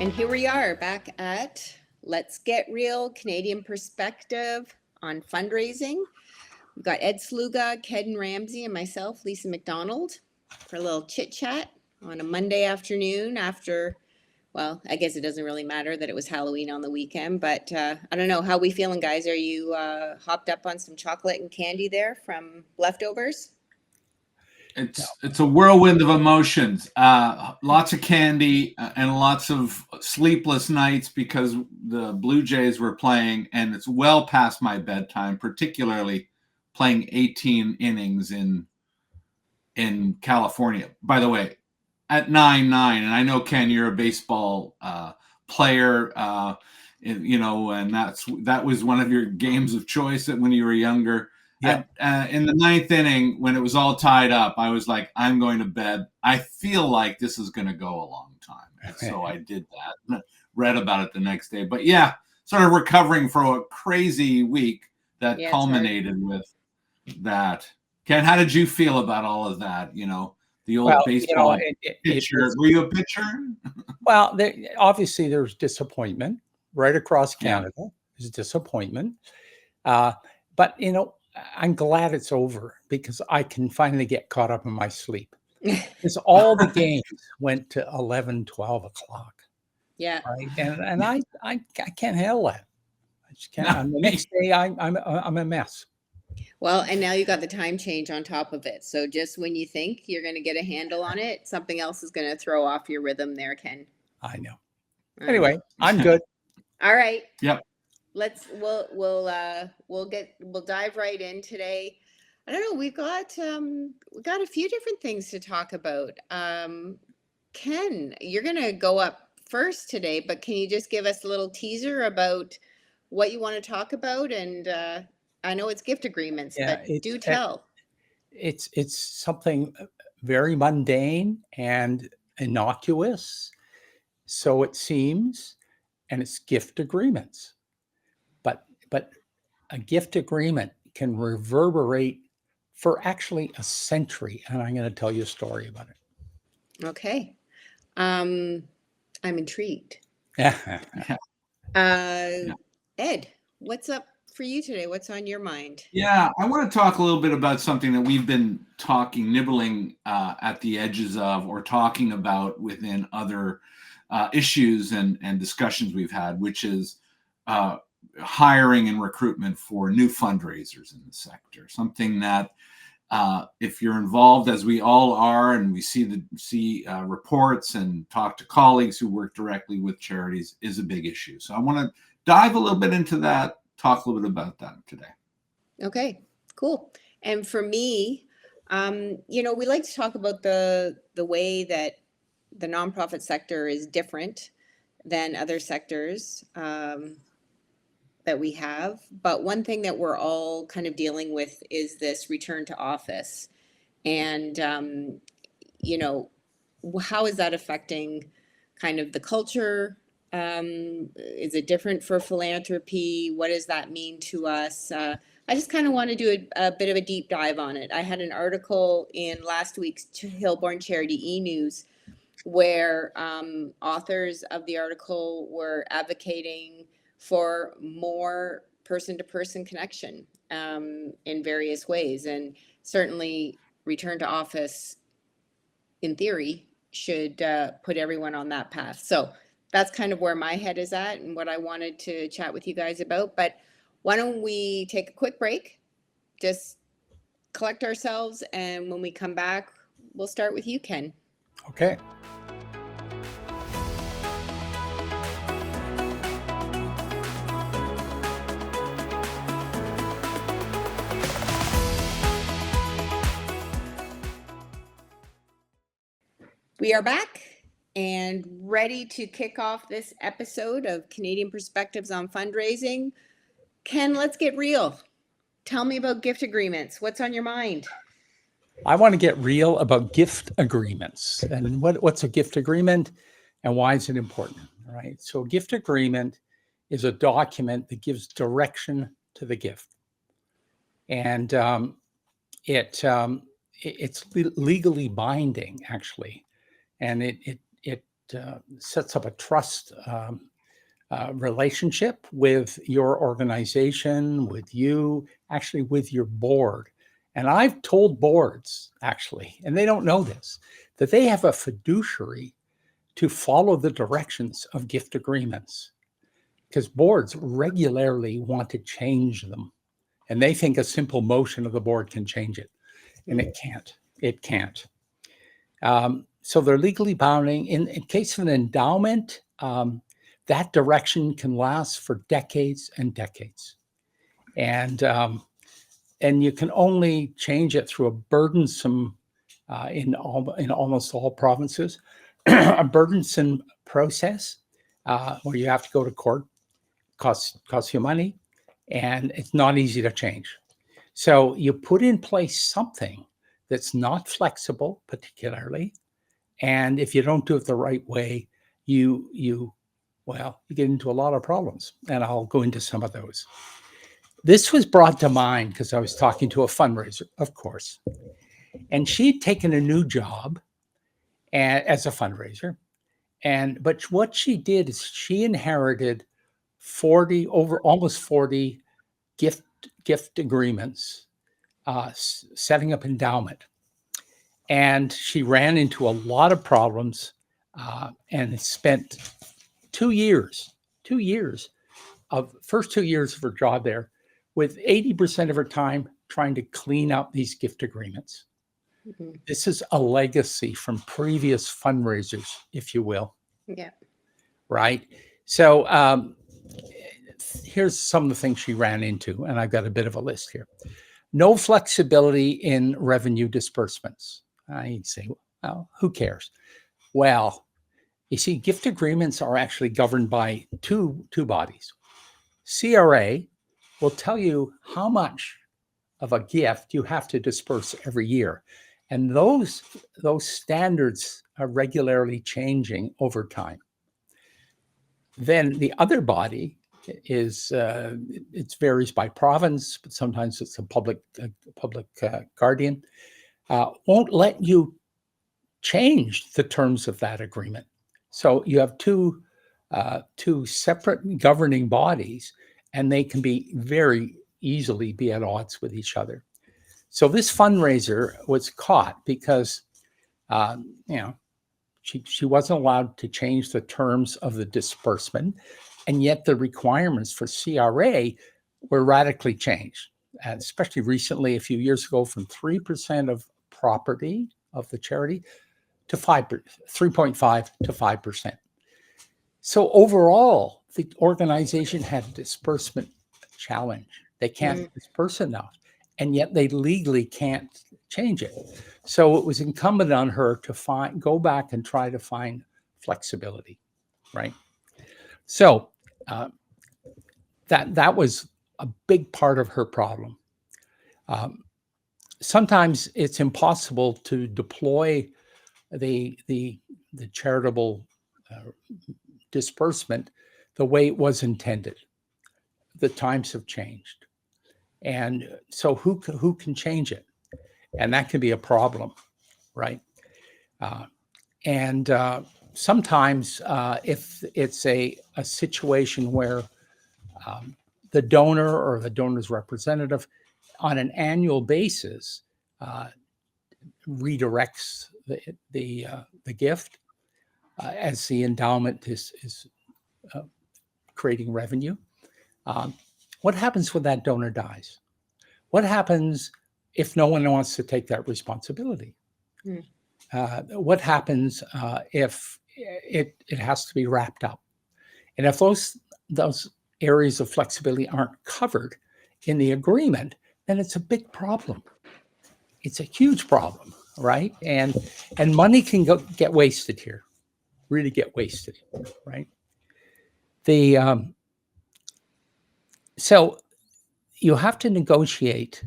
And here we are back at Let's Get Real, Canadian Perspective on Fundraising. We've got Ed Sluga, Kedden Ramsey, and myself, Lisa McDonald, for a little chit chat on a Monday afternoon after, well, I guess it doesn't really matter that it was Halloween on the weekend, but I don't know. How we feeling, guys? Are you hopped up on some chocolate and candy there from leftovers? It's a whirlwind of emotions. Lots of candy and lots of sleepless nights because the Blue Jays were playing, and it's well past my bedtime, particularly playing 18 innings in California. By the way, at 9-9, and I know, Ken, you're a baseball player, and that was one of your games of choice when you were younger. Yeah. In the ninth inning, when it was all tied up, I was like, I'm going to bed. I feel like this is going to go a long time. And so I did that, read about it the next day. But yeah, sort of recovering from a crazy week that culminated with that. Ken, how did you feel about all of that? You know, the old baseball pitcher. Were you a pitcher? Well, obviously there's disappointment right across Canada. Yeah. There's disappointment. But, you know, I'm glad it's over because I can finally get caught up in my sleep. Because all the games went to 11, 12 o'clock. Yeah. Right? And I can't handle that. I just can't. No. The next day, I'm a mess. Well, and now you got the time change on top of it. So just when you think you're going to get a handle on it, something else is going to throw off your rhythm there, Ken. I know. Anyway, I'm good. All right. Yep. We'll dive right in today. I don't know. We've got a few different things to talk about. Ken, you're going to go up first today, but can you just give us a little teaser about what you want to talk about? And I know it's gift agreements, but do tell. It's something very mundane and innocuous, so it seems, and it's gift agreements. But a gift agreement can reverberate for actually a century, and I'm going to tell you a story about it. Okay, I'm intrigued. Yeah. Ed, what's up for you today? What's on your mind? Yeah, I want to talk a little bit about something that we've been nibbling at the edges of, or talking about within other issues and discussions we've had, which is hiring and recruitment for new fundraisers in the sector. Something that if you're involved, as we all are, and we see reports and talk to colleagues who work directly with charities, is a big issue. So I want to dive a little bit into that, talk a little bit about that today. Okay, cool. And for me, we like to talk about the way that the nonprofit sector is different than other sectors that we have. But one thing that we're all kind of dealing with is this return to office. And, how is that affecting kind of the culture? Is it different for philanthropy? What does that mean to us? I just kind of want to do a bit of a deep dive on it. I had an article in last week's Hillborn Charity e-News where authors of the article were advocating for more person-to-person connection in various ways. And certainly return to office, in theory, should put everyone on that path. So that's kind of where my head is at and what I wanted to chat with you guys about. But why don't we take a quick break, just collect ourselves, and when we come back, we'll start with you, Ken. Okay. We are back and ready to kick off this episode of Canadian Perspectives on Fundraising. Ken, let's get real. Tell me about gift agreements. What's on your mind? I want to get real about gift agreements and what's a gift agreement and why is it important, right? So a gift agreement is a document that gives direction to the gift. And it's legally binding, actually. And it sets up a trust relationship with your organization, with you, actually with your board. And I've told boards, actually, and they don't know this, that they have a fiduciary to follow the directions of gift agreements, because boards regularly want to change them. And they think a simple motion of the board can change it. And it can't. It can't. So they're legally binding. In case of an endowment, that direction can last for decades and decades. And you can only change it through a burdensome, in almost all provinces, a burdensome process where you have to go to court, costs you money, and it's not easy to change. So you put in place something that's not flexible, particularly, and if you don't do it the right way, you get into a lot of problems, and I'll go into some of those. This was brought to mind because I was talking to a fundraiser, of course, and she'd taken a new job as a fundraiser, but what she did is she inherited almost 40 gift agreements, setting up endowment. And she ran into a lot of problems and spent 2 years of her job there with 80% of her time trying to clean up these gift agreements. Mm-hmm. This is a legacy from previous fundraisers, if you will. Yeah. Right. So here's some of the things she ran into, and I've got a bit of a list here. No flexibility in revenue disbursements. I say, well, who cares? Well, you see, gift agreements are actually governed by two bodies. CRA will tell you how much of a gift you have to disperse every year. And those standards are regularly changing over time. Then the other body is, it varies by province, but sometimes it's a public guardian, won't let you change the terms of that agreement. So you have two separate governing bodies, and they can be very easily be at odds with each other. So this fundraiser was caught because, she wasn't allowed to change the terms of the disbursement, and yet the requirements for CRA were radically changed, especially recently, a few years ago, from 3% of property of the charity to 3.5 to 5%. So overall, the organization had a disbursement challenge. They can't disperse enough, and yet they legally can't change it. So it was incumbent on her to go back and try to find flexibility, right? So that was a big part of her problem. Sometimes it's impossible to deploy the charitable disbursement the way it was intended. The times have changed, and so who can change it? And that can be a problem, right? And sometimes if it's a situation where the donor or the donor's representative on an annual basis redirects the gift as the endowment is creating revenue. What happens when that donor dies? What happens if no one wants to take that responsibility? What happens if it has to be wrapped up? And if those areas of flexibility aren't covered in the agreement, then it's a big problem. It's a huge problem, right? And money can get wasted here, really get wasted, right? So you have to negotiate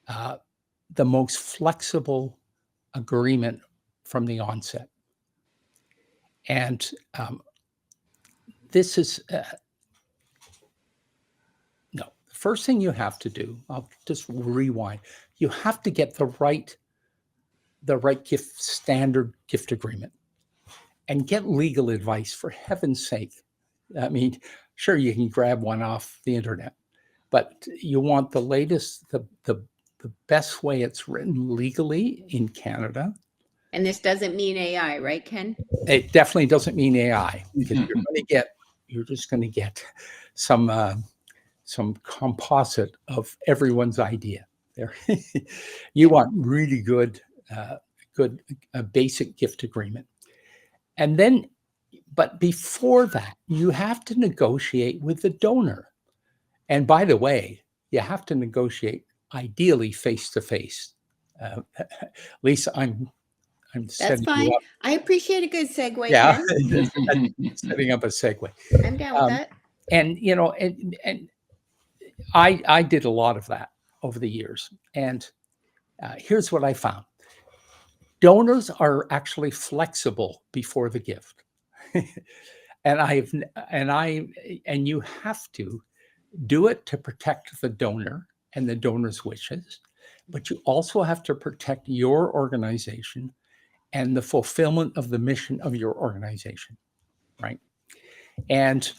the most flexible agreement from the onset. And this is no. The first thing you have to do, I'll just rewind. You have to get the right standard gift agreement. and get legal advice, for heaven's sake. I mean, sure, you can grab one off the internet, but you want the latest, the best way it's written legally in Canada. And this doesn't mean AI, right, Ken? It definitely doesn't mean AI, because you're just going to get some composite of everyone's idea there. You want really good basic gift agreement. And then, but before that, you have to negotiate with the donor. And by the way, you have to negotiate ideally face to face. Lisa, I'm That's setting fine. you up. I appreciate a good segue, Yeah, Ken. setting up a segue. I'm down with that. And you know, and I did a lot of that over the years. And here's what I found: donors are actually flexible before the gift. And you have to do it to protect the donor and the donor's wishes, but you also have to protect your organization and the fulfillment of the mission of your organization, right? And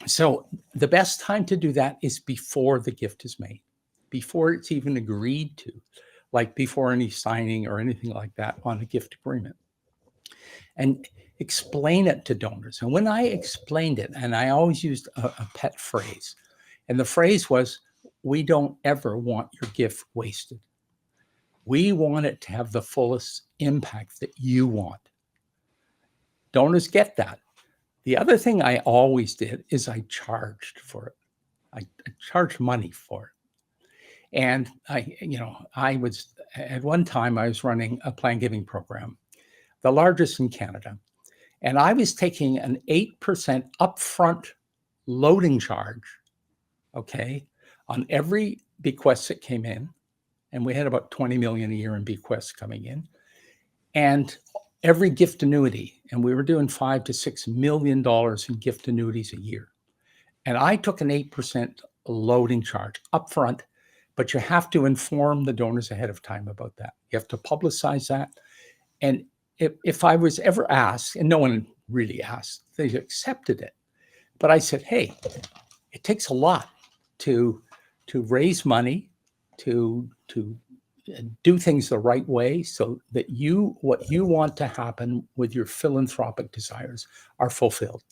so the best time to do that is before the gift is made, before it's even agreed to, like before any signing or anything like that on a gift agreement. And explain it to donors. And when I explained it, and I always used a pet phrase, and the phrase was, we don't ever want your gift wasted. We want it to have the fullest impact that you want. Donors get that. The other thing I always did is I charged for it. I charged money for it. And I was, at one time, I was running a plan giving program, the largest in Canada. And I was taking an 8% upfront loading charge, okay, on every bequest that came in. And we had about 20 million a year in bequests coming in. And every gift annuity, and we were doing $5 to $6 million in gift annuities a year. And I took an 8% loading charge upfront, but you have to inform the donors ahead of time about that. You have to publicize that. And if I was ever asked, and no one really asked, they accepted it. But I said, hey, it takes a lot to raise money, to do things the right way, so that what you want to happen with your philanthropic desires are fulfilled.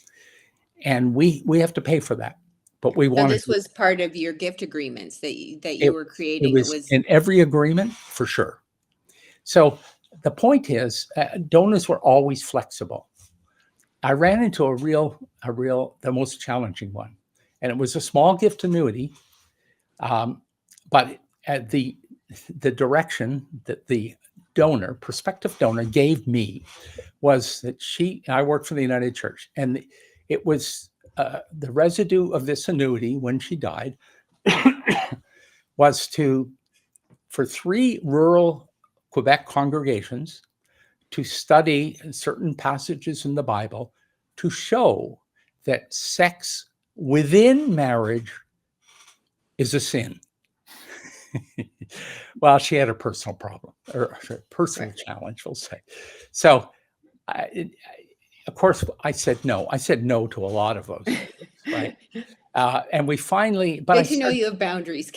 And we have to pay for that. But we want. So this was part of your gift agreements that you were creating. It was in every agreement, for sure. So the point is, donors were always flexible. I ran into the most challenging one, and it was a small gift annuity. But at the direction that the prospective donor gave me was that I worked for the United Church, and it was the residue of this annuity when she died was for 3 rural Quebec congregations to study certain passages in the Bible to show that sex within marriage is a sin. Well, she had a personal problem, or a personal challenge, we'll say. So, of course, I said no. I said no to a lot of those, right? And we finally, but you have boundaries.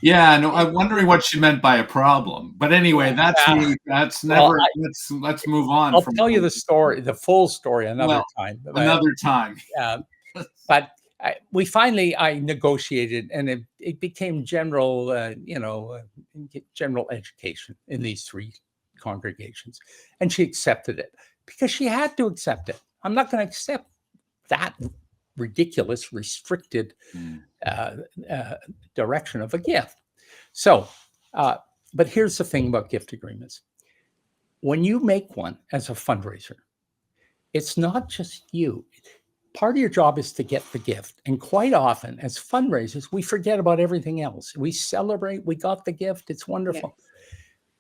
Yeah, no, I'm wondering what she meant by a problem. But anyway, let's move on. I'll tell you the story, the full story, another time. Another time. But I negotiated, and it became general education in these 3 congregations, and she accepted it because she had to accept it. I'm not going to accept that ridiculous, restricted direction of a gift. So, but here's the thing about gift agreements. When you make one as a fundraiser, it's not just you. Part of your job is to get the gift. And quite often, as fundraisers, we forget about everything else. We celebrate, we got the gift, it's wonderful. Yes.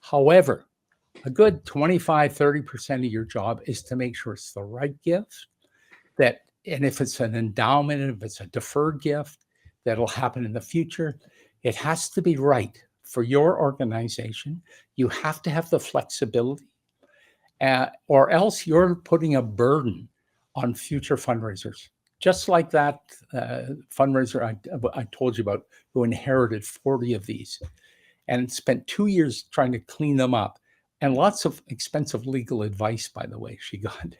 However, a good 25, 30% of your job is to make sure it's the right gift, and if it's an endowment, if it's a deferred gift, that'll happen in the future, it has to be right for your organization. You have to have the flexibility. or else you're putting a burden on future fundraisers. Just like that fundraiser I told you about, who inherited 40 of these and spent 2 years trying to clean them up, and lots of expensive legal advice, by the way, she got.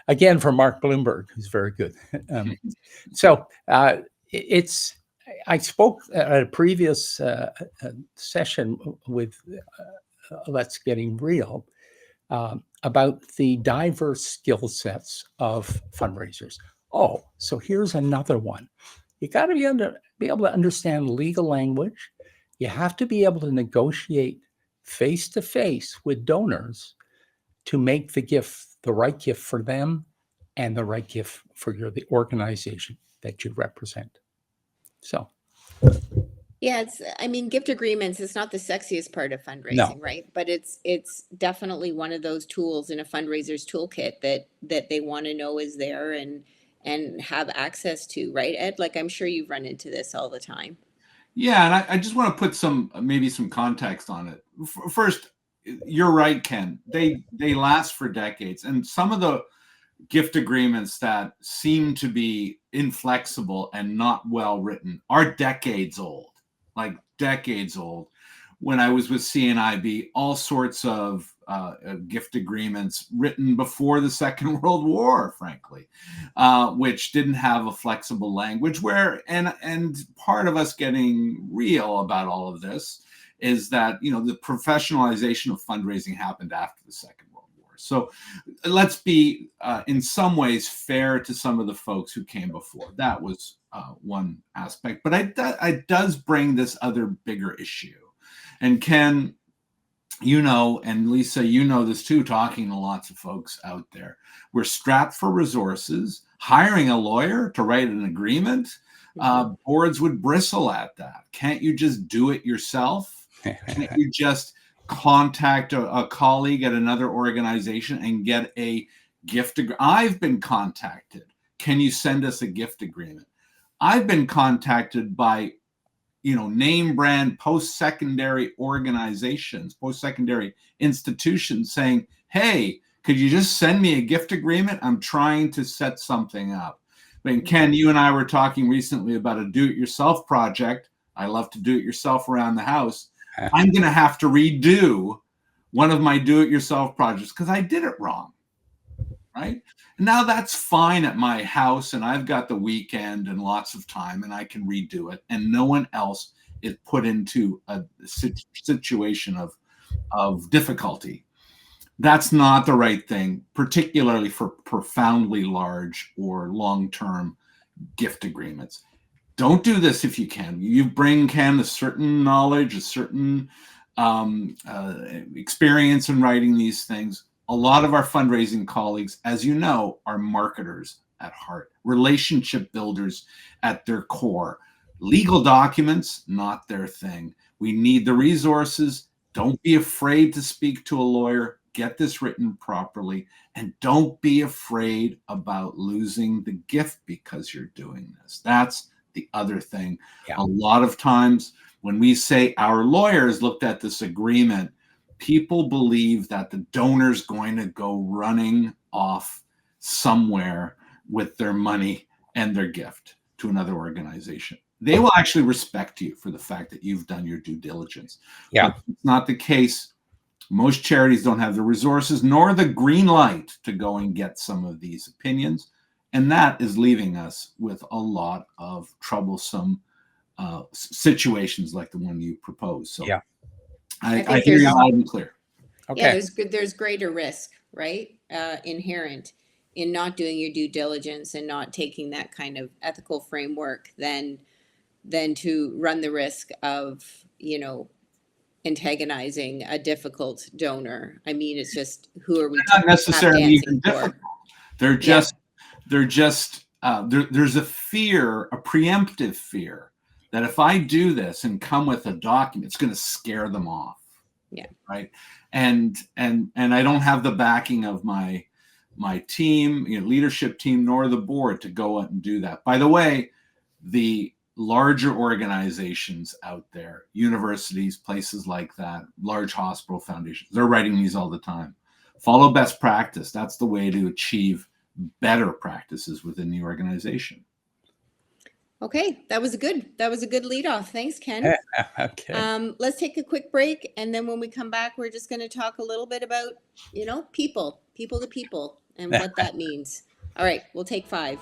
Again, from Mark Bloomberg, who's very good. I spoke at a previous session with Let's Getting Real about the diverse skill sets of fundraisers. Oh, so here's another one. You got to be able to understand legal language. You have to be able to negotiate face to face with donors to make the gift the right gift for them and the right gift for the organization that you represent. So, yeah, I mean, gift agreements is not the sexiest part of fundraising, No. right? But it's definitely one of those tools in a fundraiser's toolkit that they want to know is there and have access to, right, Ed? Like, I'm sure you've run into this all the time. Yeah, and I just want to put maybe some context on it. First, you're right, Ken. They last for decades, and some of the gift agreements that seem to be inflexible and not well written are decades old, like decades old. When I was with CNIB, all sorts of gift agreements written before the Second World War, frankly, which didn't have a flexible language. And part of us getting real about all of this is that, you know, the professionalization of fundraising happened after the Second World War. So let's be, in some ways, fair to some of the folks who came before. That was one aspect. But it does bring this other bigger issue. And Ken, you know, and Lisa, you know this too, talking to lots of folks out there. We're strapped for resources. Hiring a lawyer to write an agreement, boards would bristle at that. Can't you just do it yourself? Can't you just contact a colleague at another organization and get a gift agreement? I've been contacted. Can you send us a gift agreement? I've been contacted by, you know, name brand post-secondary organizations, post-secondary institutions saying, hey, could you just send me a gift agreement? I'm trying to set something up. I mean, Ken, you and I were talking recently about a do-it-yourself project. I love to do it yourself around the house. I'm going to have to redo one of my do-it-yourself projects because I did it wrong, right? Now that's fine at my house, and I've got the weekend and lots of time, and I can redo it, and no one else is put into a situation of difficulty. That's not the right thing, particularly for profoundly large or long-term gift agreements. Don't do this if you can. You bring, Ken, a certain knowledge, a certain experience in writing these things. A lot of our fundraising colleagues, as you know, are marketers at heart, relationship builders at their core. Legal documents, not their thing. We need the resources. Don't be afraid to speak to a lawyer. Get this written properly. And don't be afraid about losing the gift because you're doing this. That's the other thing. Yeah. A lot of times when we say our lawyers looked at this agreement, people believe that the donor's going to go running off somewhere with their money and their gift to another organization. They will actually respect you for the fact that you've done your due diligence. Yeah. But it's not the case. Most charities don't have the resources nor the green light to go and get some of these opinions. And that is leaving us with a lot of troublesome situations like the one you proposed. So Yeah. I hear you loud and clear. Okay. Yeah, there's greater risk, right? Inherent in not doing your due diligence and not taking that kind of ethical framework than to run the risk of, you know, antagonizing a difficult donor. I mean, it's just, who are we They're not necessarily tap even dancing for? difficult. There's a fear, a preemptive fear that if I do this and come with a document, it's going to scare them off. Yeah. Right. And I don't have the backing of my team, you know, leadership team, nor the board to go out and do that. By the way, the larger organizations out there, universities, places like that, large hospital foundations, they're writing these all the time. follow best practice. That's the way to achieve better practices within the organization. Okay, that was a good lead off. Thanks, Ken. Okay. Let's take a quick break, and then when we come back, we're just going to talk a little bit about, people to people, and what that means. All right, we'll take 5.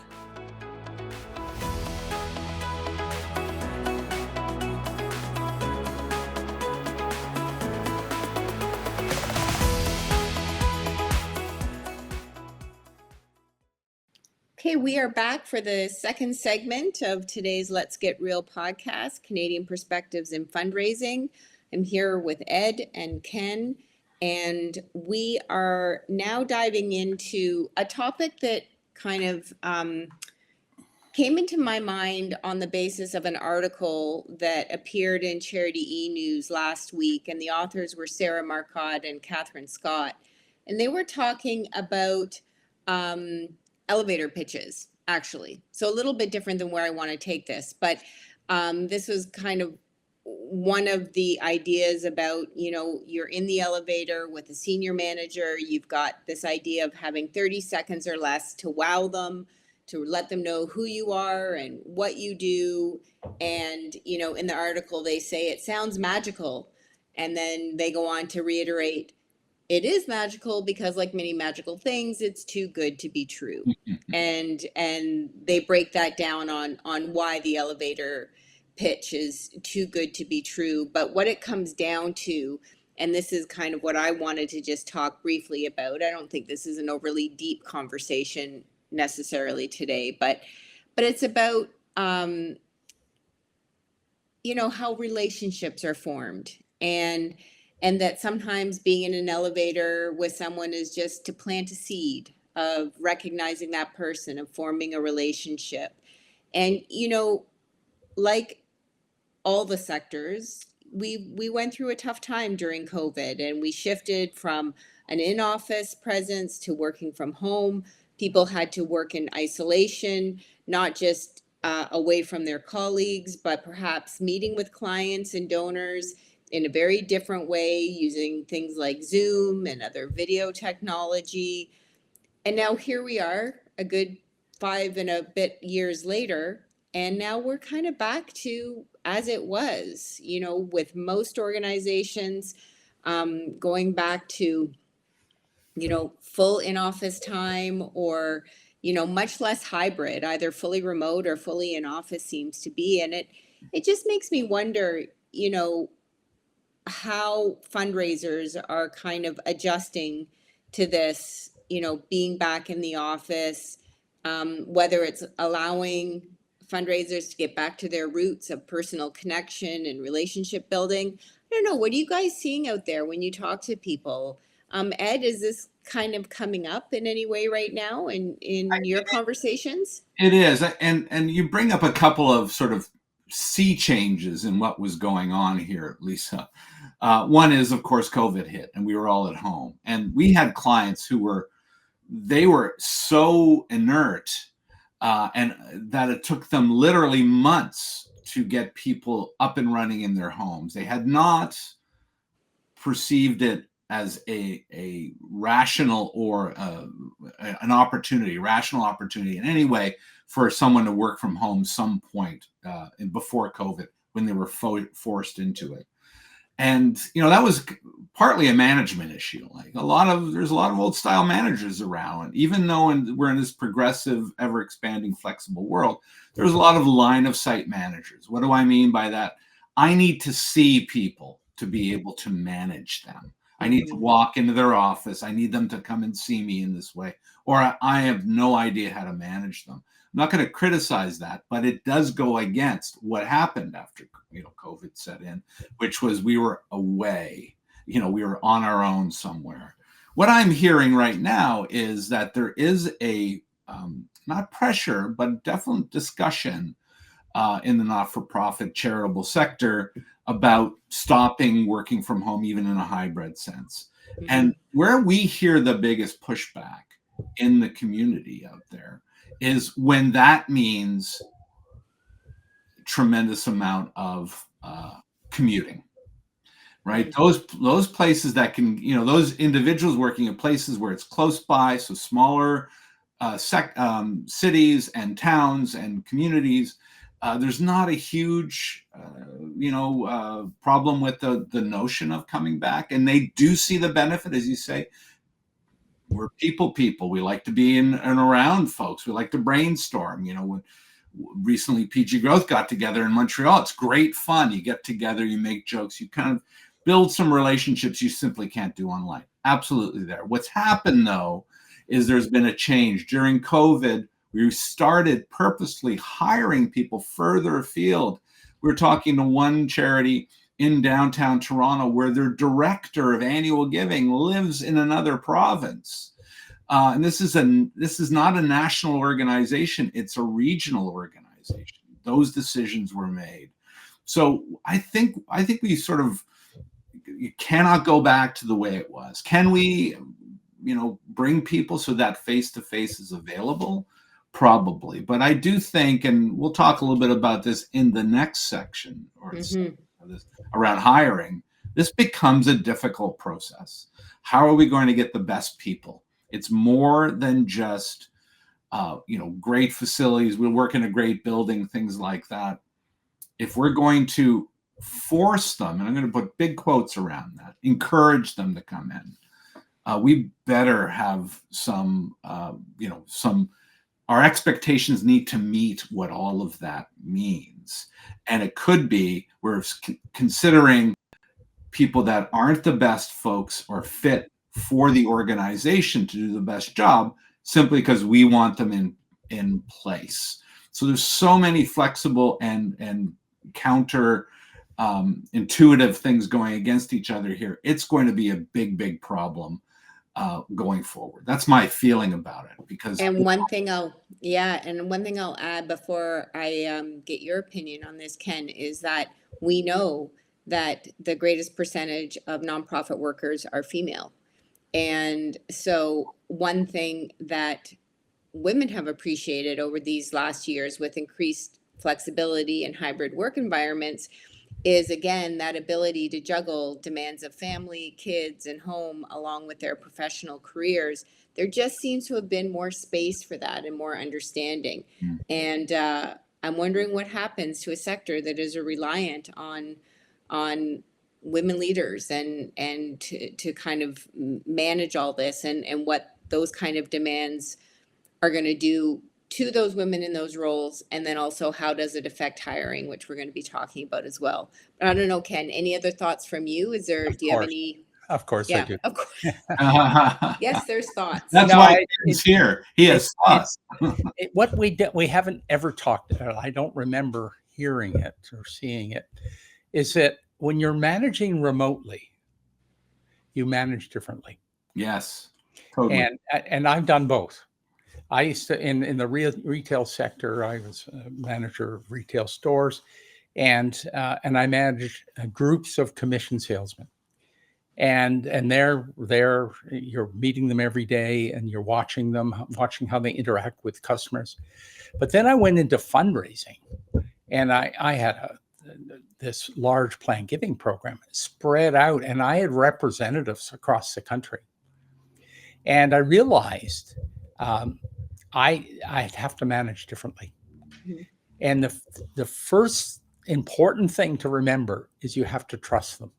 Okay, we are back for the second segment of today's Let's Get Real podcast, Canadian Perspectives in Fundraising. I'm here with Ed and Ken, and we are now diving into a topic that kind of came into my mind on the basis of an article that appeared in Charity E-News last week, and the authors were Sarah Marcotte and Catherine Scott, and they were talking about elevator pitches, actually. So a little bit different than where I want to take this, but this was kind of one of the ideas about, you're in the elevator with a senior manager, you've got this idea of having 30 seconds or less to wow them, to let them know who you are and what you do. And, in the article, they say it sounds magical. And then they go on to reiterate, it is magical because, like many magical things, it's too good to be true. and they break that down on why the elevator pitch is too good to be true. But what it comes down to, and this is kind of what I wanted to just talk briefly about, I don't think this is an overly deep conversation necessarily today, but it's about how relationships are formed, and that sometimes being in an elevator with someone is just to plant a seed of recognizing that person, of forming a relationship. And like all the sectors, we went through a tough time during COVID, and we shifted from an in-office presence to working from home. People had to work in isolation, not just away from their colleagues, but perhaps meeting with clients and donors in a very different way, using things like Zoom and other video technology. And now here we are, a good 5 and a bit years later, and now we're kind of back to as it was, with most organizations going back to, full in-office time, or, much less hybrid, either fully remote or fully in office seems to be. And it just makes me wonder, how fundraisers are kind of adjusting to this, being back in the office, whether it's allowing fundraisers to get back to their roots of personal connection and relationship building. I don't know. What are you guys seeing out there when you talk to people? Ed, is this kind of coming up in any way right now in your conversations? It is. And you bring up a couple of sort of sea changes in what was going on here, Lisa. One is, of course, COVID hit and we were all at home, and we had clients who were so inert and that it took them literally months to get people up and running in their homes. They had not perceived it as a rational or an opportunity, rational opportunity in any way for someone to work from home some point before COVID, when they were forced into it. And, that was partly a management issue. Like there's a lot of old style managers around. And even though we're in this progressive, ever expanding, flexible world, there's a lot of line of sight managers. What do I mean by that? I need to see people to be able to manage them. I need to walk into their office. I need them to come and see me in this way, or I have no idea how to manage them. I'm not going to criticize that, but it does go against what happened after COVID set in, which was we were away. We were on our own somewhere. What I'm hearing right now is that there is a not pressure, but definite discussion in the not-for-profit charitable sector about stopping working from home, even in a hybrid sense. And where we hear the biggest pushback in the community out there is when that means tremendous amount of commuting. right? Those places that can, those individuals working in places where it's close by, so smaller cities and towns and communities, there's not a huge, problem with the notion of coming back, and they do see the benefit, as you say. We're people. We like to be in and around folks. We like to brainstorm. When recently PG Growth got together in Montreal, it's great fun. You get together, you make jokes, you kind of build some relationships you simply can't do online. Absolutely there. What's happened, though, is there's been a change. During COVID, we started purposely hiring people further afield. We're talking to one charity in downtown Toronto where their director of annual giving lives in another province. And this is not a national organization, it's a regional organization. Those decisions were made. So I think we sort of, you cannot go back to the way it was. Can we, bring people so that face-to-face is available? Probably. But I do think, and we'll talk a little bit about this in the next section, or this, around hiring, this becomes a difficult process. How are we going to get the best people? It's more than just, great facilities. We'll work in a great building, things like that. If we're going to force them, and I'm going to put big quotes around that, encourage them to come in, we better have some, our expectations need to meet what all of that means. And it could be we're considering people that aren't the best folks or fit for the organization to do the best job simply because we want them in place. So there's so many flexible and counter intuitive things going against each other here. It's going to be a big problem going forward. That's my feeling about it. Because one thing I'll add before I get your opinion on this, Ken, is that we know that the greatest percentage of nonprofit workers are female. And so one thing that women have appreciated over these last years with increased flexibility and hybrid work environments is, again, that ability to juggle demands of family, kids, and home along with their professional careers. There just seems to have been more space for that and more understanding. And I'm wondering what happens to a sector that is reliant on women leaders and to kind of manage all this, and what those kind of demands are going to do to those women in those roles, and then also how does it affect hiring, which we're going to be talking about as well. But I don't know, Ken, any other thoughts from you? Do you have any? Of course I do. Of course. Yes, there's thoughts. That's why Ken's here. He has thoughts. What we haven't ever talked about, I don't remember hearing it or seeing it, is that when you're managing remotely, you manage differently. Yes, totally. And I've done both. I used to, in the retail sector, I was a manager of retail stores, and I managed groups of commission salesmen. And they're you're meeting them every day, and you're watching how they interact with customers. But then I went into fundraising, and I had this large planned giving program spread out, and I had representatives across the country. And I realized I'd have to manage differently. And the first important thing to remember is you have to trust them.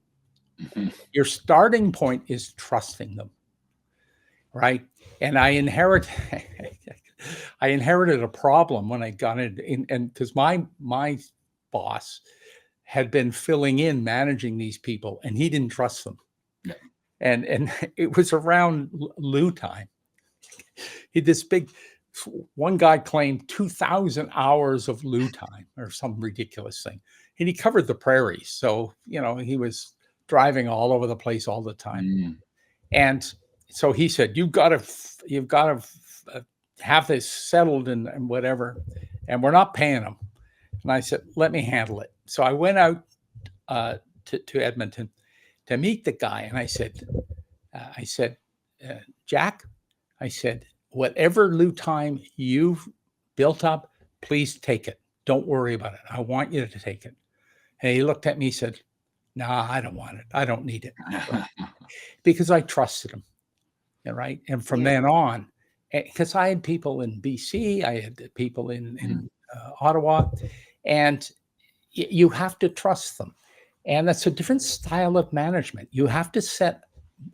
Your starting point is trusting them, right? And I inherited a problem when I got in, and because my boss had been filling in managing these people, and he didn't trust them. Yeah. And it was around loo time. One guy claimed 2,000 hours of loo time or some ridiculous thing. And he covered the prairies. So, he was driving all over the place all the time. And so he said, you've got to have this settled and whatever. And we're not paying him. And I said, let me handle it. So I went out to Edmonton to meet the guy. And I said, Jack, I said, whatever loo time you've built up, please take it. Don't worry about it. I want you to take it. And he looked at me and said, Nah, I don't want it. I don't need it. Because I trusted them. Right. And from Yeah. then on, because I had people in BC, I had people in Ottawa, and you have to trust them. And that's a different style of management. You have to set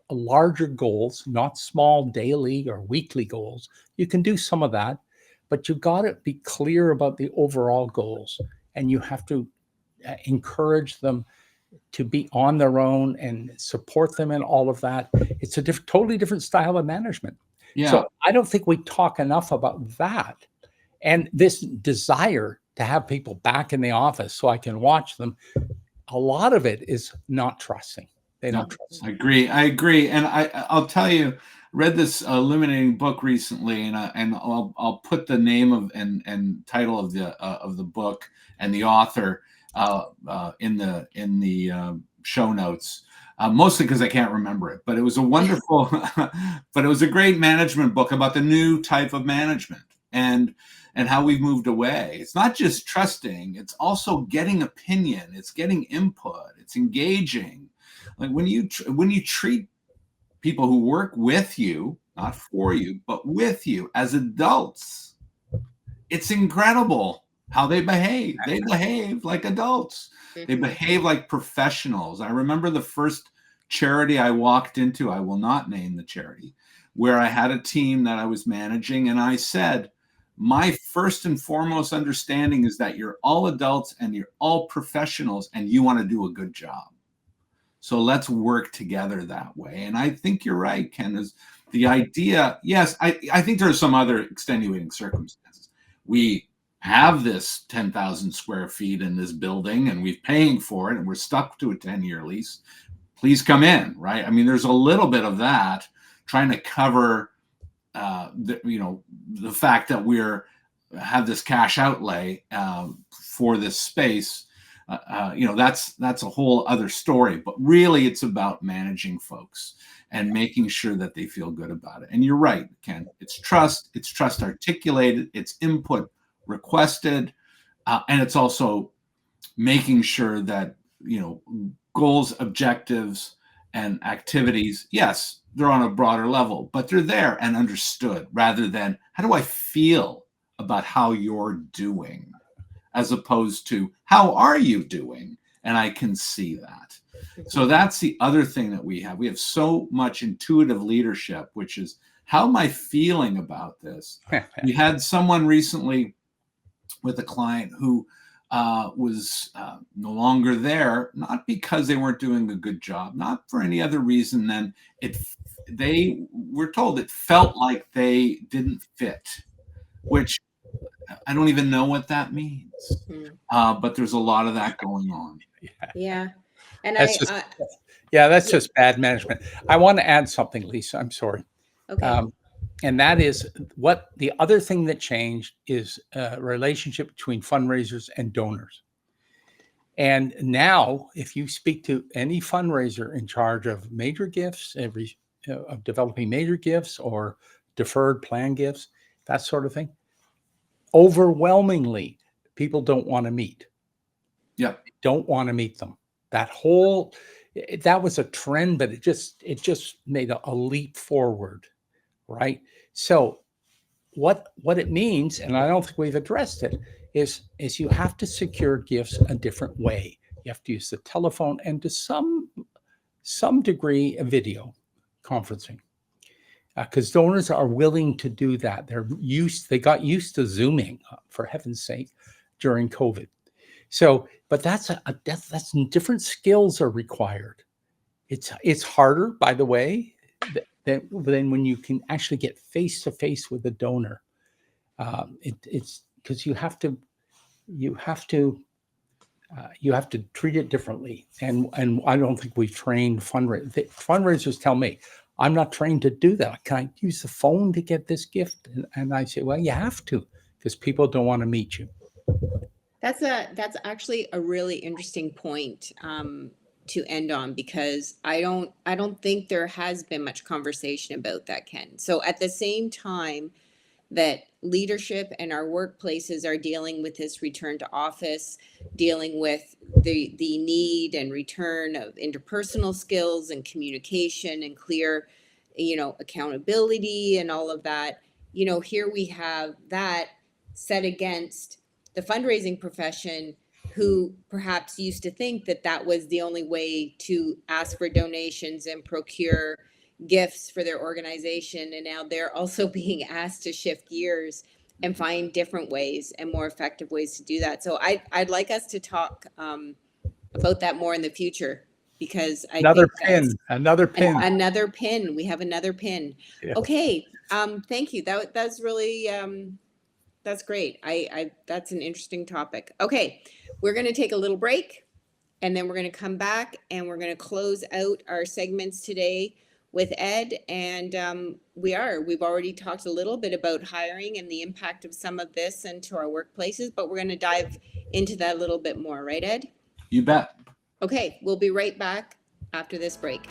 larger goals, not small daily or weekly goals. You can do some of that, but you got to be clear about the overall goals, and you have to encourage them to be on their own and support them in all of that. It's a totally different style of management. Yeah. So I don't think we talk enough about that. And this desire to have people back in the office so I can watch them, a lot of it is not trusting. They don't trust. I agree. And I'll tell you, read this illuminating book recently, and I'll put the name of and title of the book and the author in the show notes. Mostly because I can't remember it, but it was a wonderful, but it was a great management book about the new type of management and how we've moved away. It's not just trusting; it's also getting opinion. It's getting input. It's engaging. Like when you treat people who work with you, not for you, but with you as adults, it's incredible how they behave. They behave like adults. They behave like professionals. I remember the first charity I walked into, I will not name the charity, where I had a team that I was managing, and I said, my first and foremost understanding is that you're all adults and you're all professionals and you want to do a good job. So let's work together that way. And I think you're right, Ken, is the idea. Yes, I think there are some other extenuating circumstances. We have this 10,000 square feet in this building and we're paying for it and we're stuck to a 10-year lease. Please come in, right? I mean, there's a little bit of that trying to cover the fact that we're have this cash outlay for this space. That's a whole other story, but really it's about managing folks and making sure that they feel good about it. And you're right, Ken, it's trust articulated, it's input requested, and it's also making sure that, goals, objectives, and activities, yes, they're on a broader level, but they're there and understood rather than how do I feel about how you're doing, as opposed to how are you doing? And I can see that. So that's the other thing that we have. We have so much intuitive leadership, which is how am I feeling about this? We had someone recently with a client who was no longer there, not because they weren't doing a good job, not for any other reason than they were told it felt like they didn't fit, which I don't even know what that means. But there's a lot of that going on. Yeah. And that's just bad management. I want to add something, Lisa. I'm sorry. Okay. And that is what the other thing that changed is a relationship between fundraisers and donors. And now, if you speak to any fundraiser in charge of major gifts, of developing major gifts or deferred plan gifts, that sort of thing, overwhelmingly, people don't want to meet. Yeah, don't want to meet them. That was a trend, but it just made a leap forward, right? So what it means, and I don't think we've addressed it, is you have to secure gifts a different way. You have to use the telephone and to some degree a video conferencing, because donors are willing to do that. They got used to Zooming, for heaven's sake, during COVID. So, but that's different skills are required. It's harder, by the way, than when you can actually get face to face with a donor. It's because you have to treat it differently. And I don't think we've trained fundraisers. Tell me, I'm not trained to do that. Can I use the phone to get this gift? And I say, well, you have to, because people don't want to meet you. That's actually a really interesting point to end on, because I don't think there has been much conversation about that, Ken. So at the same time that leadership and our workplaces are dealing with this return to office, dealing with the need and return of interpersonal skills and communication and clear, accountability and all of that. Here we have that set against the fundraising profession, who perhaps used to think that that was the only way to ask for donations and procure gifts for their organization. And now they're also being asked to shift gears and find different ways and more effective ways to do that. So I'd like us to talk about that more in the future, because I Another think pin, another pin. another pin. We have another pin. Yeah. Okay. Thank you. That's really, that's great. That's an interesting topic. Okay. We're going to take a little break, and then we're going to come back and we're going to close out our segments today with Ed. And we've already talked a little bit about hiring and the impact of some of this into our workplaces, but we're going to dive into that a little bit more, right, Ed? You bet. Okay, we'll be right back after this break.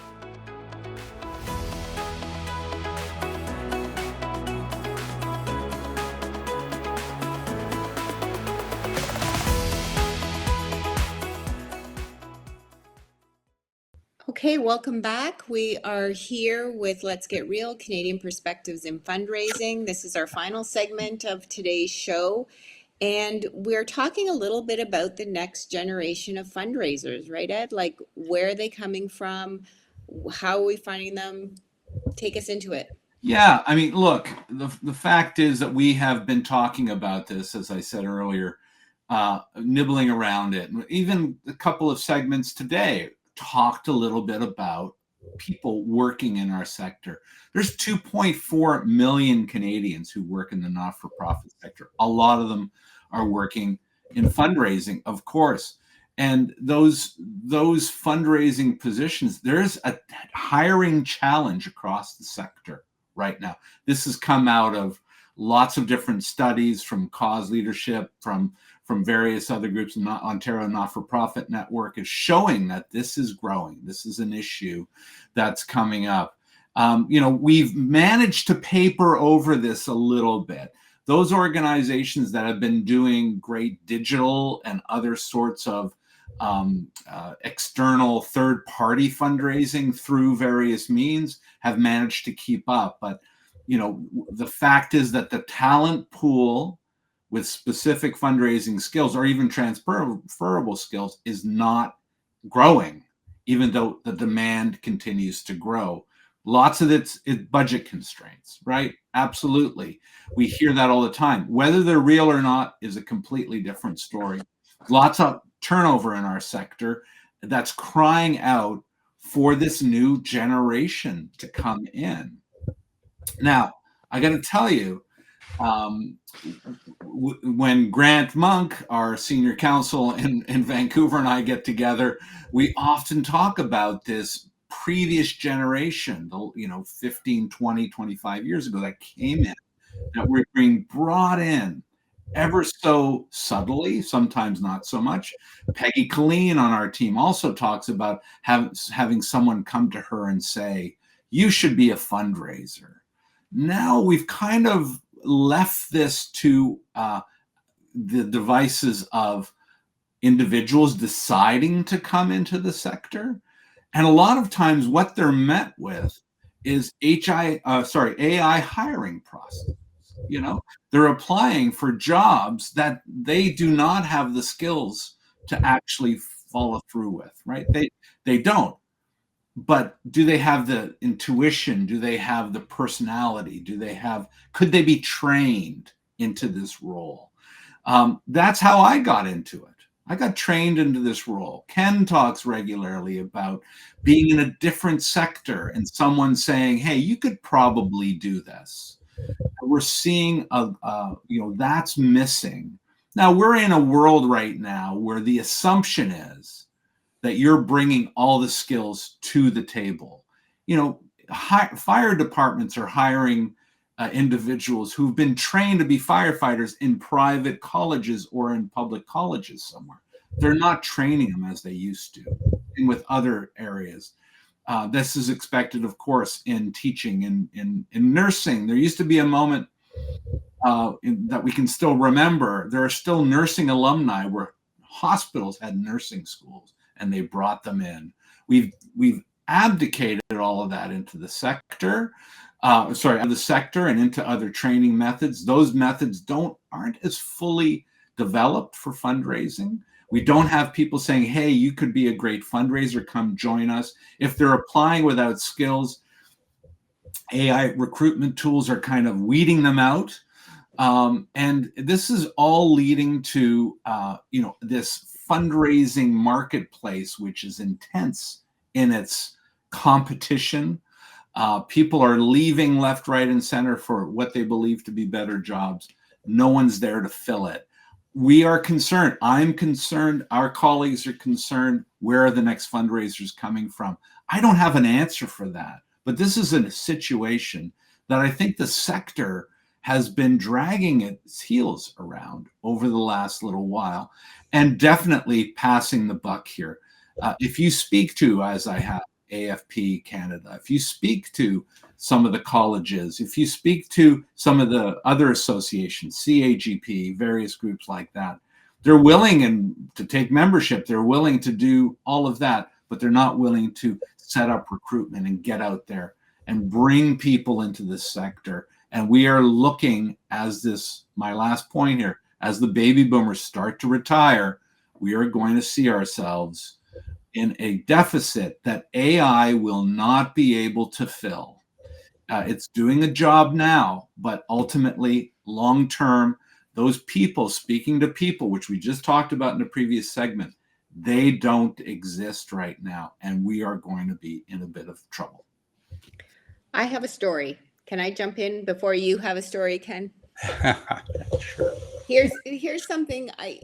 Okay, welcome back. We are here with Let's Get Real, Canadian Perspectives in Fundraising. This is our final segment of today's show. And we're talking a little bit about the next generation of fundraisers, right, Ed? Like, where are they coming from? How are we finding them? Take us into it. Yeah, I mean, look, the fact is that we have been talking about this, as I said earlier, nibbling around it. Even a couple of segments today talked a little bit about people working in our sector. There's 2.4 million Canadians who work in the not-for-profit sector. A lot of them are working in fundraising, of course. And those fundraising positions, there's a hiring challenge across the sector right now. This has come out of lots of different studies from Cause Leadership, from various other groups. Ontario Not-for-Profit Network is showing that this is growing. This is an issue that's coming up. We've managed to paper over this a little bit. Those organizations that have been doing great digital and other sorts of external third-party fundraising through various means have managed to keep up. But, the fact is that the talent pool with specific fundraising skills or even transferable skills is not growing, even though the demand continues to grow. Lots of it's budget constraints, right? Absolutely. We hear that all the time. Whether they're real or not is a completely different story. Lots of turnover in our sector that's crying out for this new generation to come in. Now, I got to tell you, when Grant Monk, our senior counsel in Vancouver, and I get together, we often talk about this previous generation, 15, 20, 25 years ago that came in, that we're being brought in ever so subtly, sometimes not so much. Peggy Colleen on our team also talks about having someone come to her and say, you should be a fundraiser. Now we've kind of left this to the devices of individuals deciding to come into the sector. And a lot of times what they're met with is AI hiring process. They're applying for jobs that they do not have the skills to actually follow through with, right? They don't. But do they have the intuition? Do they have the personality? Could they be trained into this role? That's how I got into it. I got trained into this role. Ken talks regularly about being in a different sector and someone saying, hey, you could probably do this. We're seeing, that's missing. Now, we're in a world right now where the assumption is that you're bringing all the skills to the table. Fire departments are hiring individuals who've been trained to be firefighters in private colleges or in public colleges somewhere. They're not training them as they used to, and with other areas. This is expected, of course, in teaching, in nursing. There used to be a moment that we can still remember. There are still nursing alumni where hospitals had nursing schools and they brought them in. We've abdicated all of that into the sector, out of the sector and into other training methods. Those methods aren't as fully developed for fundraising. We don't have people saying, hey, you could be a great fundraiser, come join us. If they're applying without skills, AI recruitment tools are kind of weeding them out. And this is all leading to, this fundraising marketplace, which is intense in its competition. People are leaving left, right, and center for what they believe to be better jobs. No one's there to fill it. We are concerned. I'm concerned. Our colleagues are concerned. Where are the next fundraisers coming from? I don't have an answer for that. But this is a situation that I think the sector has been dragging its heels around over the last little while, and definitely passing the buck here. If you speak to, as I have, AFP Canada, if you speak to some of the colleges, if you speak to some of the other associations, CAGP, various groups like that, they're willing to take membership. They're willing to do all of that, but they're not willing to set up recruitment and get out there and bring people into this sector. And we are looking, my last point here, as the baby boomers start to retire, we are going to see ourselves in a deficit that AI will not be able to fill. It's doing a job now, but ultimately, long term, those people speaking to people, which we just talked about in the previous segment, they don't exist right now, and we are going to be in a bit of trouble. I have a story. Can I jump in before you have a story, Ken? Sure. Here's something I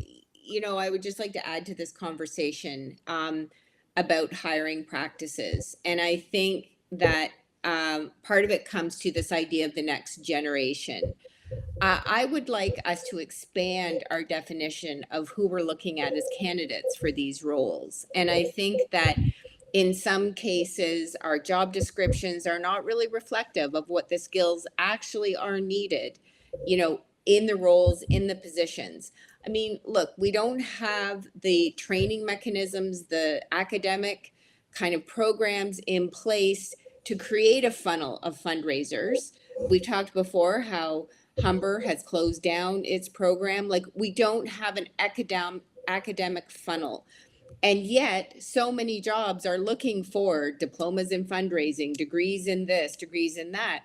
would just like to add to this conversation about hiring practices. And I think that part of it comes to this idea of the next generation. I would like us to expand our definition of who we're looking at as candidates for these roles. And I think that in some cases, our job descriptions are not really reflective of what the skills actually are needed, in the roles, in the positions. I mean, look, we don't have the training mechanisms, the academic kind of programs in place to create a funnel of fundraisers. We've talked before how Humber has closed down its program. Like, we don't have an academic funnel. And yet, so many jobs are looking for diplomas in fundraising, degrees in this, degrees in that.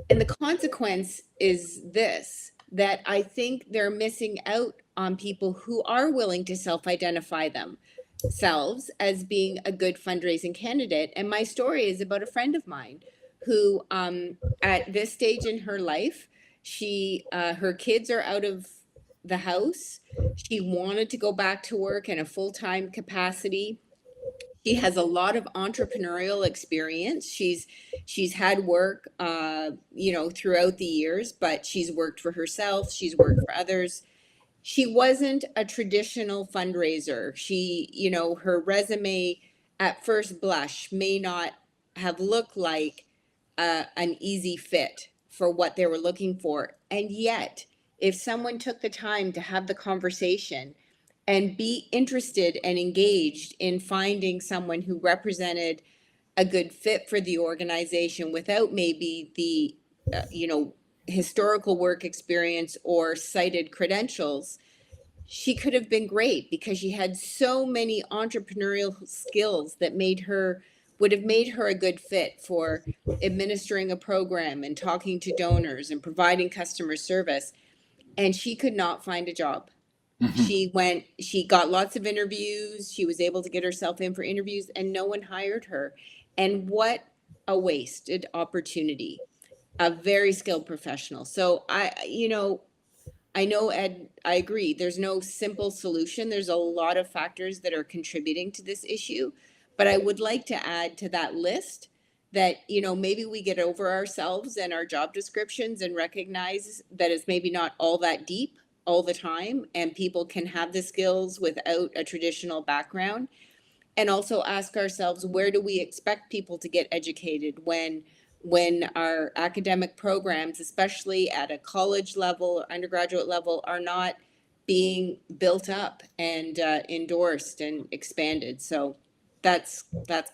And the consequence is this, that I think they're missing out on people who are willing to self-identify themselves as being a good fundraising candidate. And my story is about a friend of mine who, at this stage in her life, her kids are out of the house. She wanted to go back to work in a full-time capacity. She has a lot of entrepreneurial experience. She's had work, throughout the years, but she's worked for herself. She's worked for others. She wasn't a traditional fundraiser. Her resume at first blush may not have looked like an easy fit for what they were looking for. And yet, if someone took the time to have the conversation and be interested and engaged in finding someone who represented a good fit for the organization without maybe the, historical work experience or cited credentials, she could have been great because she had so many entrepreneurial skills that would have made her a good fit for administering a program and talking to donors and providing customer service. And she could not find a job. Mm-hmm. She got lots of interviews. She was able to get herself in for interviews and no one hired her. And what a wasted opportunity. A very skilled professional. So I know, Ed, I agree. There's no simple solution. There's a lot of factors that are contributing to this issue. But I would like to add to that list that, maybe we get over ourselves and our job descriptions and recognize that it's maybe not all that deep all the time, and people can have the skills without a traditional background. And also ask ourselves, where do we expect people to get educated when when our academic programs, especially at a college level or undergraduate level, are not being built up and endorsed and expanded. So that's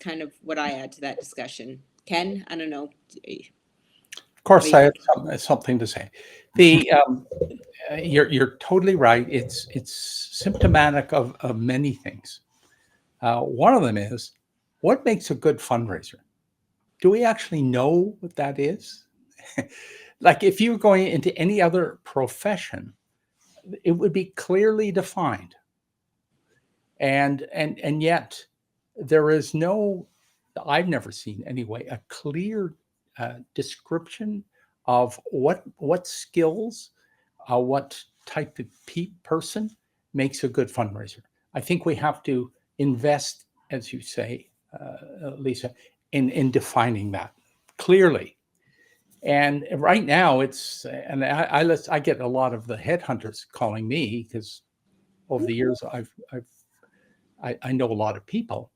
kind of what I add to that discussion. Ken, I don't know. Of course, I Wait. have something to say. The you're totally right. It's symptomatic of many things. One of them is, what makes a good fundraiser? Do we actually know what that is? Like, if you were going into any other profession, it would be clearly defined. And yet there is no, I've never seen anyway, a clear description of what skills, what type of person makes a good fundraiser. I think we have to invest, as you say, Lisa, in defining that clearly. And right now, and I get a lot of the headhunters calling me, because over the years I know a lot of people,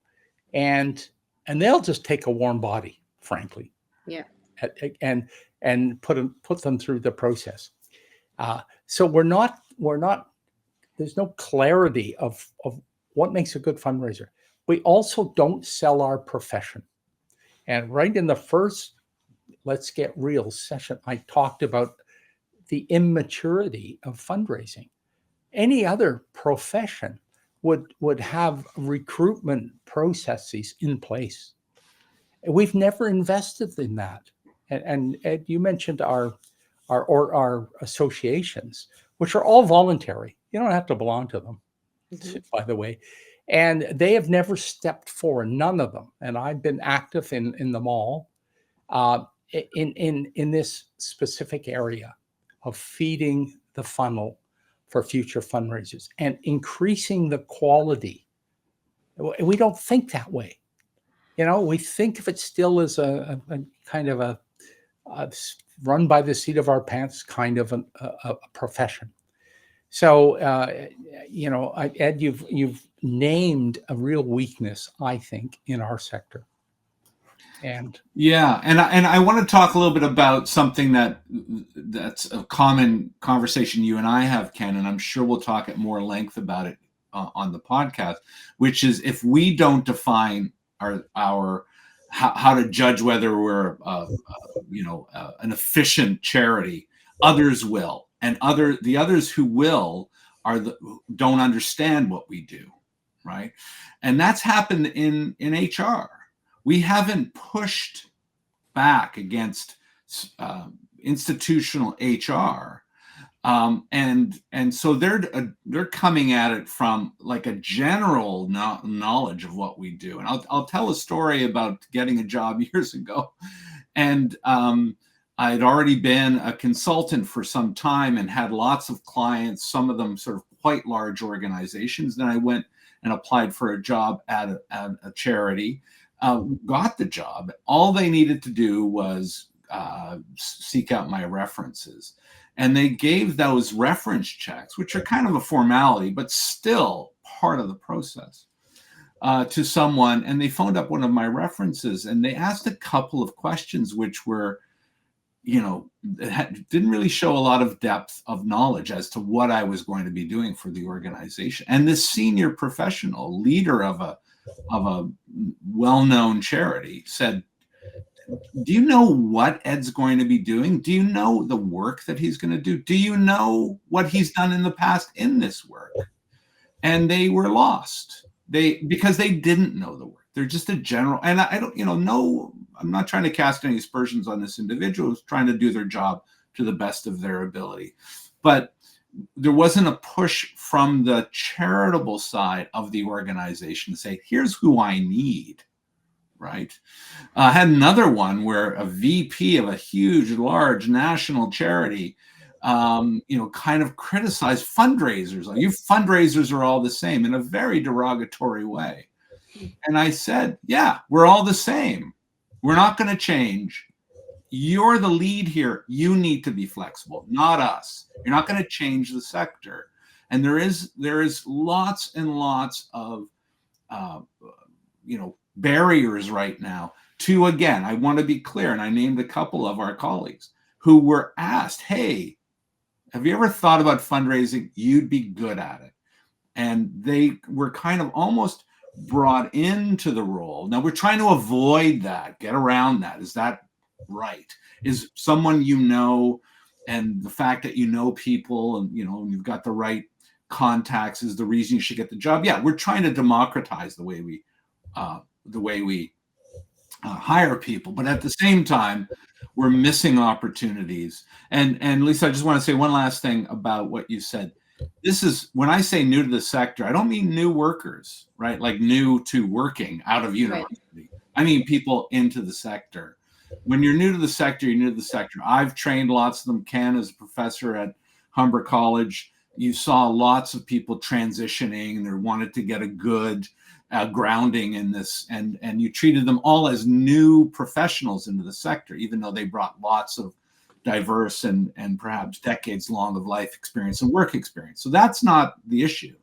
and they'll just take a warm body, frankly, Yeah. and put them through the process. So we're not. There's no clarity of what makes a good fundraiser. We also don't sell our profession. And right in the first Let's Get Real session, I talked about the immaturity of fundraising. Any other profession would have recruitment processes in place. We've never invested in that. And Ed, you mentioned our associations, which are all voluntary. You don't have to belong to them, by the way. And they have never stepped forward, none of them. And I've been active in them all, in this specific area of feeding the funnel for future fundraisers and increasing the quality. We don't think that way. We think of it still as a kind of a run by the seat of our pants kind of a profession. So, Ed, you've named a real weakness, I think, in our sector. And I want to talk a little bit about something that's a common conversation you and I have, Ken, and I'm sure we'll talk at more length about it on the podcast, which is, if we don't define our how to judge whether we're an efficient charity, others will, and the others who will don't understand what we do, right? And that's happened in HR. We haven't pushed back against institutional HR, and so they're coming at it from like a general knowledge of what we do. And I'll tell a story about getting a job years ago, and I'd already been a consultant for some time and had lots of clients, some of them sort of quite large organizations. Then I went and applied for a job at a charity. Got the job. All they needed to do was seek out my references. And they gave those reference checks, which are kind of a formality, but still part of the process, to someone. And they phoned up one of my references and they asked a couple of questions, which were, didn't really show a lot of depth of knowledge as to what I was going to be doing for the organization. And this senior professional, leader of a well-known charity, said, do you know what Ed's going to be doing? Do you know the work that he's going to do? Do you know what he's done in the past in this work? And they were lost. Because they didn't know the work. They're just a general, and I don't, I'm not trying to cast any aspersions on this individual who's trying to do their job to the best of their ability. But there wasn't a push from the charitable side of the organization to say, here's who I need, right? I had another one where a VP of a huge, large national charity, kind of criticized fundraisers. Like, you fundraisers are all the same, in a very derogatory way. And I said, yeah, we're all the same. We're not going to change. You're the lead here. You need to be flexible, not us. You're not going to change the sector. And there is lots and lots of barriers right now to, again, I want to be clear, and I named a couple of our colleagues who were asked, hey, have you ever thought about fundraising? You'd be good at it. And they were kind of almost brought into the role. Now we're trying to avoid that, get around that. Is that right? Is someone you know, and the fact that you know people and you've got the right contacts is the reason you should get the job? Yeah, we're trying to democratize the way we hire people, but at the same time, we're missing opportunities. And Lisa, I just want to say one last thing about what you said. This is, when I say new to the sector, I don't mean new workers, right? Like new to working out of university. Right. I mean people into the sector. When you're new to the sector, you're new to the sector. I've trained lots of them. Ken, as a professor at Humber College, you saw lots of people transitioning and they wanted to get a good grounding in this, and you treated them all as new professionals into the sector, even though they brought lots of diverse and perhaps decades long of life experience and work experience. So that's not the issue,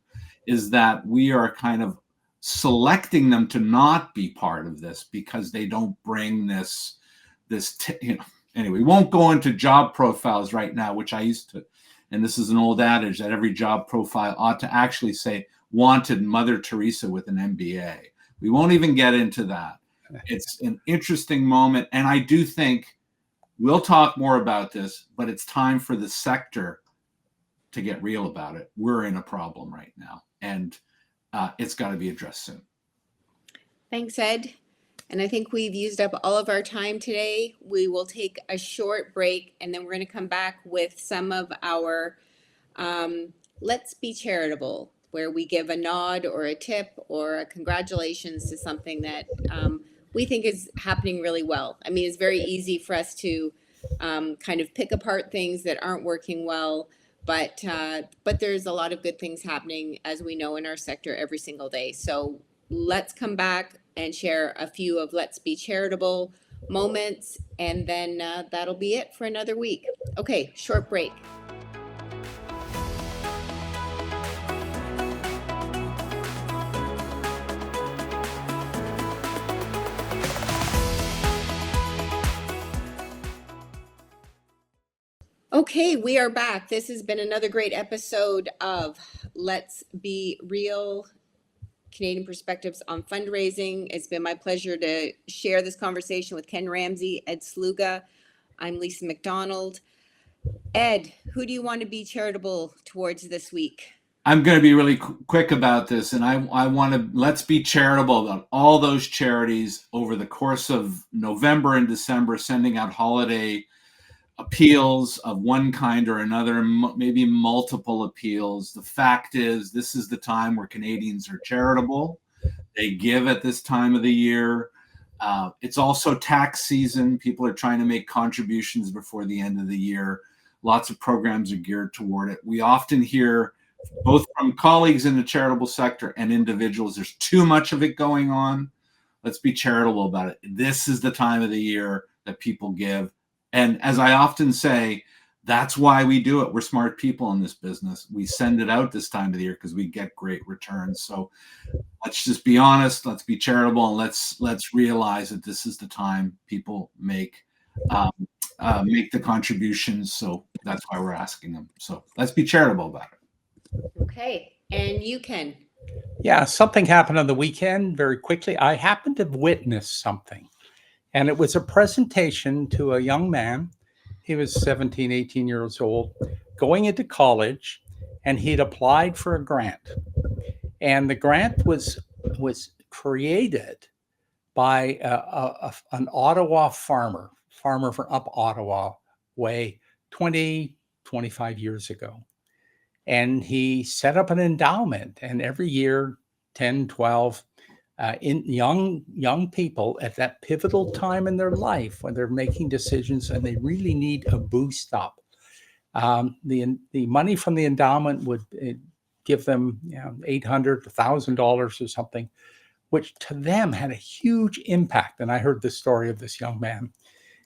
is that we are kind of selecting them to not be part of this because they don't bring anyway, we won't go into job profiles right now, which I used to, and this is an old adage that every job profile ought to actually say wanted Mother Teresa with an MBA. We won't even get into that. It's an interesting moment. And I do think we'll talk more about this, but it's time for the sector to get real about it. We're in a problem right now, and it's got to be addressed soon. Thanks, Ed. And I think we've used up all of our time today. We will take a short break, and then we're going to come back with some of our Let's Be Charitable, where we give a nod or a tip or a congratulations to something that we think is happening really well. I mean, it's very easy for us to kind of pick apart things that aren't working well, but there's a lot of good things happening, as we know, in our sector every single day. So let's come back and share a few of Let's Be Charitable moments, and then that'll be it for another week. Okay, short break. Okay, we are back. This has been another great episode of Let's Be Real, Canadian Perspectives on Fundraising. It's been my pleasure to share this conversation with Ken Ramsey, Ed Sluga. I'm Lisa McDonald. Ed, who do you want to be charitable towards this week? I'm going to be really quick about this, and I want to, let's be charitable about all those charities over the course of November and December, sending out holiday appeals of one kind or another, maybe multiple appeals. The fact is, this is the time where Canadians are charitable. They give at this time of the year. It's also tax season. People are trying to make contributions before the end of the year. Lots of programs are geared toward it. We often hear, both from colleagues in the charitable sector and individuals, there's too much of it going on. Let's be charitable about it. This is the time of the year that people give. And as I often say, that's why we do it. We're smart people in this business. We send it out this time of the year because we get great returns. So let's just be honest. Let's be charitable, and let's realize that this is the time people make the contributions. So that's why we're asking them. So let's be charitable about it. Okay, and you, Ken. Yeah, something happened on the weekend very quickly. I happened to witness something. And it was a presentation to a young man. He was 17, 18 years old, going into college, and he'd applied for a grant. And the grant was created by an Ottawa farmer from up Ottawa way 20, 25 years ago. And he set up an endowment, and every year, 10, 12, in young people at that pivotal time in their life when they're making decisions and they really need a boost up. The money from the endowment would give them $800, $1,000 or something, which to them had a huge impact. And I heard the story of this young man,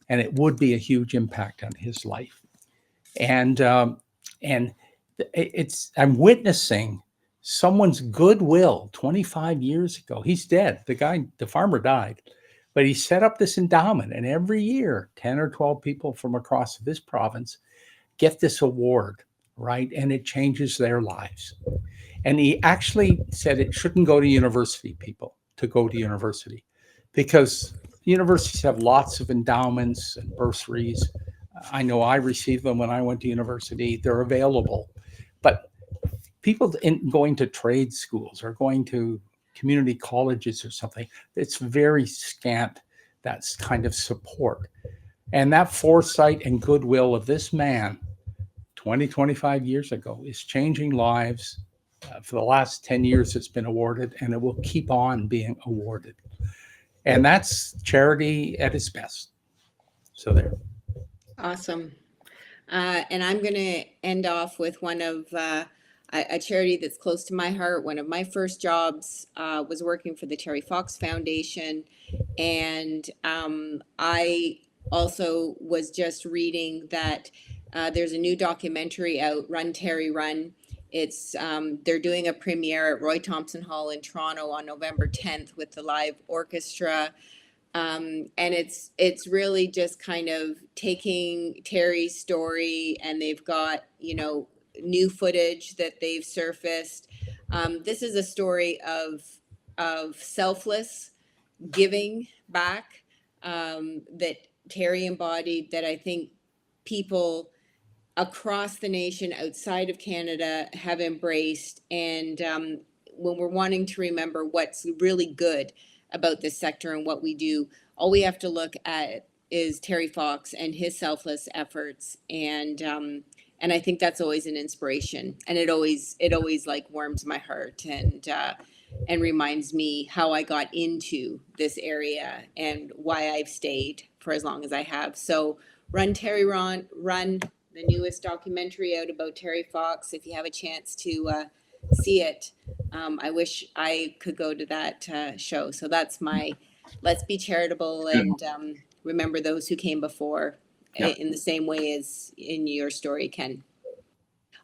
and it would be a huge impact on his life. And I'm witnessing someone's goodwill 25 years ago. He's dead. The farmer died, But he set up this endowment, and every year, 10 or 12 people from across this province get this award, right? And it changes their lives. And he actually said it shouldn't go to university people to go to university, because universities have lots of endowments and bursaries. I know I received them when I went to university. They're available. But people going to trade schools or going to community colleges or something, it's very scant, that kind of support. And that foresight and goodwill of this man 20, 25 years ago is changing lives. For the last 10 years, it's been awarded, and it will keep on being awarded. And that's charity at its best. So there. Awesome. And I'm going to end off with one of a charity that's close to my heart. One of my first jobs was working for the Terry Fox Foundation. And I also was just reading that there's a new documentary out, Run Terry Run. It's they're doing a premiere at Roy Thompson Hall in Toronto on November 10th with the live orchestra. And it's really just kind of taking Terry's story, and they've got, you know, new footage that they've surfaced. This is a story of selfless giving back that Terry embodied, that I think people across the nation, outside of Canada, have embraced. And when we're wanting to remember what's really good about this sector and what we do, all we have to look at is Terry Fox and his selfless efforts. And I think that's always an inspiration, and it always like warms my heart and reminds me how I got into this area and why I've stayed for as long as I have. So Run Terry Run, the newest documentary out about Terry Fox. If you have a chance to see it, I wish I could go to that show. So that's my let's be charitable and remember those who came before, in the same way as in your story, Ken.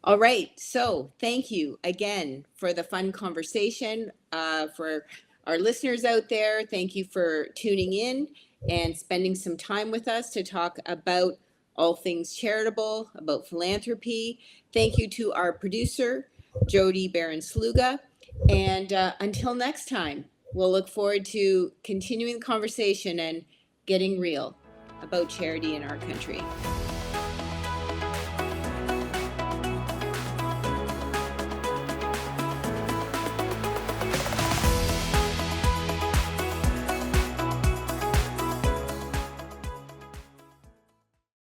All right, so thank you again for the fun conversation. For our listeners out there, thank you for tuning in and spending some time with us to talk about all things charitable, about philanthropy. Thank you to our producer, Jody Barron-Sluga. And until next time, we'll look forward to continuing the conversation and getting real about charity in our country.